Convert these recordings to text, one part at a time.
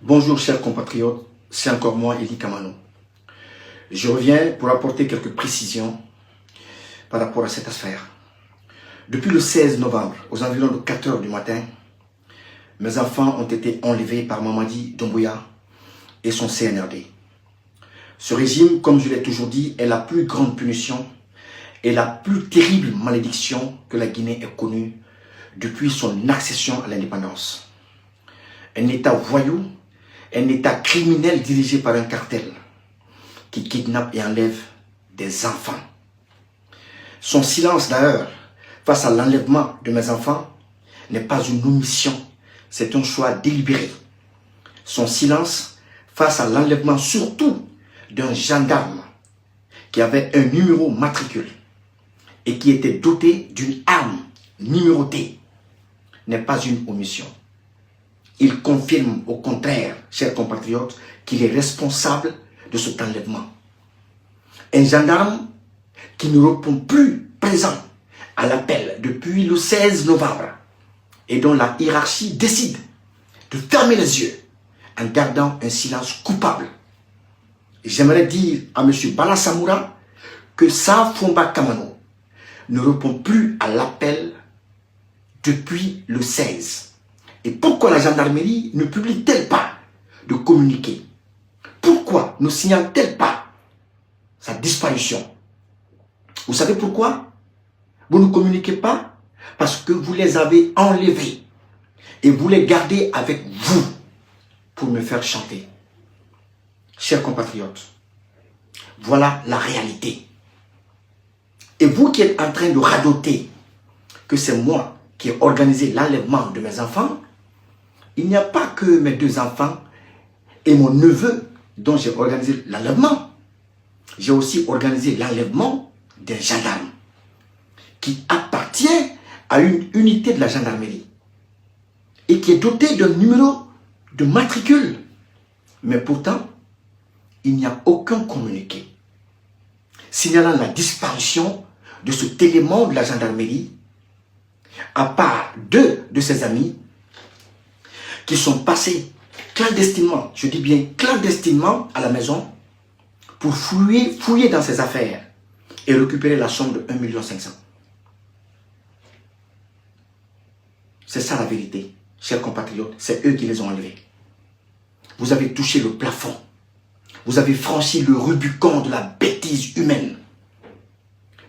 Bonjour chers compatriotes, c'est encore moi, Eli Kamano. Je reviens pour apporter quelques précisions par rapport à cette affaire. Depuis le 16 novembre, aux environs de 4 heures du matin, mes enfants ont été enlevés par Mamadi Doumbouya et son CNRD. Ce régime, comme je l'ai toujours dit, est la plus grande punition et la plus terrible malédiction que la Guinée ait connue depuis son accession à l'indépendance. Un État voyou, un État criminel dirigé par un cartel qui kidnappe et enlève des enfants. Son silence d'ailleurs face à l'enlèvement de mes enfants n'est pas une omission, c'est un choix délibéré. Son silence face à l'enlèvement surtout d'un gendarme qui avait un numéro matricule et qui était doté d'une arme numérotée n'est pas une omission. Il confirme au contraire, chers compatriotes, qu'il est responsable de cet enlèvement. Un gendarme qui ne répond plus présent à l'appel depuis le 16 novembre et dont la hiérarchie décide de fermer les yeux en gardant un silence coupable. J'aimerais dire à M. Bala Samoura que Sa Fomba Kamano ne répond plus à l'appel depuis le 16. Et pourquoi la gendarmerie ne publie-t-elle pas de communiqué? Pourquoi ne signale-t-elle pas sa disparition? Vous savez pourquoi vous ne communiquez pas? Parce que vous les avez enlevés et vous les gardez avec vous pour me faire chanter. Chers compatriotes, voilà la réalité. Et vous qui êtes en train de radoter que c'est moi qui ai organisé l'enlèvement de mes enfants, il n'y a pas que mes deux enfants et mon neveu dont j'ai organisé l'enlèvement. J'ai aussi organisé l'enlèvement d'un gendarme qui appartient à une unité de la gendarmerie et qui est doté d'un numéro de matricule. Mais pourtant, il n'y a aucun communiqué signalant la disparition de cet élément de la gendarmerie, à part deux de ses amis qui sont passés clandestinement, je dis bien clandestinement, à la maison pour fouiller dans ses affaires et récupérer la somme de 1 500 000. C'est ça la vérité, chers compatriotes, c'est eux qui les ont enlevés. Vous avez touché le plafond, vous avez franchi le Rubicon de la bêtise humaine.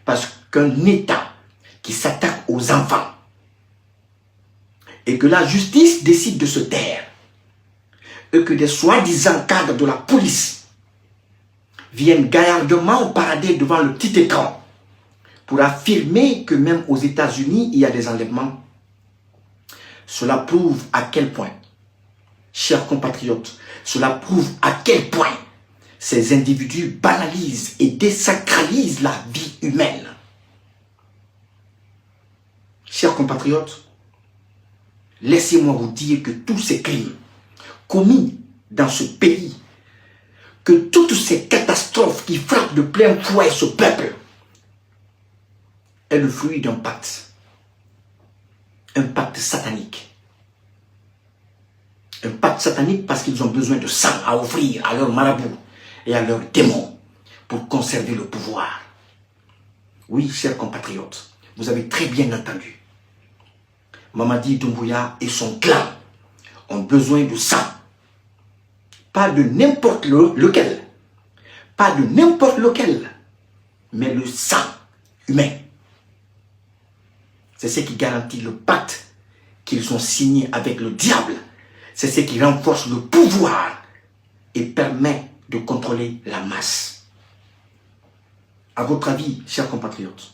Parce qu'un État qui s'attaque aux enfants et que la justice décide de se taire et que des soi-disant cadres de la police viennent gaillardement parader devant le petit écran pour affirmer que même aux États-Unis, il y a des enlèvements. Cela prouve à quel point, chers compatriotes, cela prouve à quel point ces individus banalisent et désacralisent la vie humaine. Chers compatriotes, laissez-moi vous dire que tous ces crimes commis dans ce pays, que toutes ces catastrophes qui frappent de plein fouet ce peuple, est le fruit d'un pacte. Un pacte satanique. Un pacte satanique parce qu'ils ont besoin de sang à offrir à leurs marabouts et à leurs démons pour conserver le pouvoir. Oui, chers compatriotes, vous avez très bien entendu. Mamadi Doumbouya et son clan ont besoin de sang. Pas de n'importe lequel. Pas de n'importe lequel. Mais le sang humain. C'est ce qui garantit le pacte qu'ils ont signé avec le diable. C'est ce qui renforce le pouvoir et permet de contrôler la masse. À votre avis, chers compatriotes,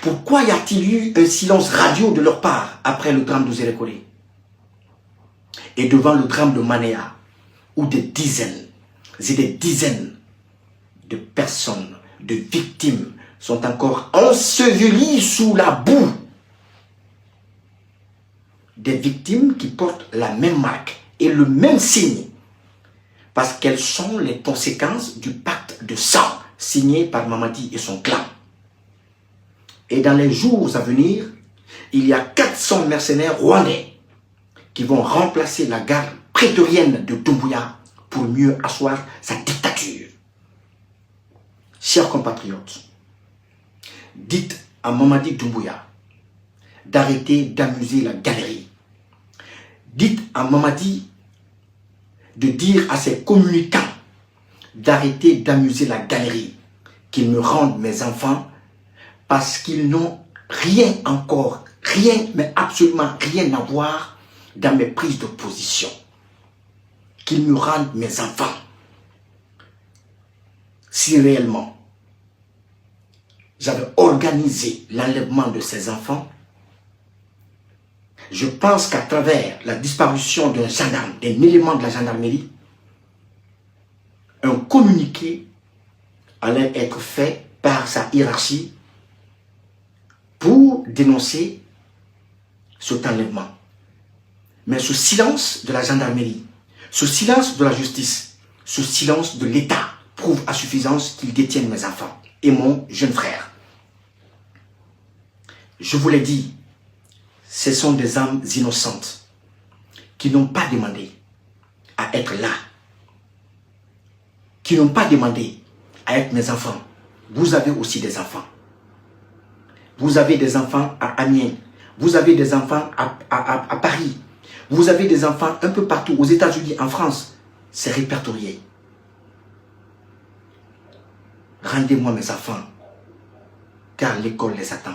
pourquoi y a-t-il eu un silence radio de leur part après le drame de Zérékoré et devant le drame de Manéa, où des dizaines et des dizaines de personnes, de victimes sont encore ensevelies sous la boue? Des victimes qui portent la même marque et le même signe, parce qu'elles sont les conséquences du pacte de sang signé par Mamadi et son clan. Et dans les jours à venir, il y a 400 mercenaires rwandais qui vont remplacer la garde prétorienne de Doumbouya pour mieux asseoir sa dictature. Chers compatriotes, dites à Mamadi Doumbouya d'arrêter d'amuser la galerie. Dites à Mamadi de dire à ses communicants d'arrêter d'amuser la galerie, qu'ils me rendent mes enfants parce qu'ils n'ont rien encore, rien, mais absolument rien à voir dans mes prises de position. Qu'ils me rendent mes enfants. Si réellement j'avais organisé l'enlèvement de ces enfants, je pense qu'à travers la disparition d'un gendarme, d'un élément de la gendarmerie, un communiqué allait être fait par sa hiérarchie pour dénoncer cet enlèvement. Mais ce silence de la gendarmerie, ce silence de la justice, ce silence de l'État prouve à suffisance qu'ils détiennent mes enfants et mon jeune frère. Je vous l'ai dit, ce sont des âmes innocentes qui n'ont pas demandé à être là, qui n'ont pas demandé à être mes enfants. Vous avez aussi des enfants. Vous avez des enfants à Amiens. Vous avez des enfants à Paris. Vous avez des enfants un peu partout, aux États-Unis, en France. C'est répertorié. Rendez-moi mes enfants, car l'école les attend.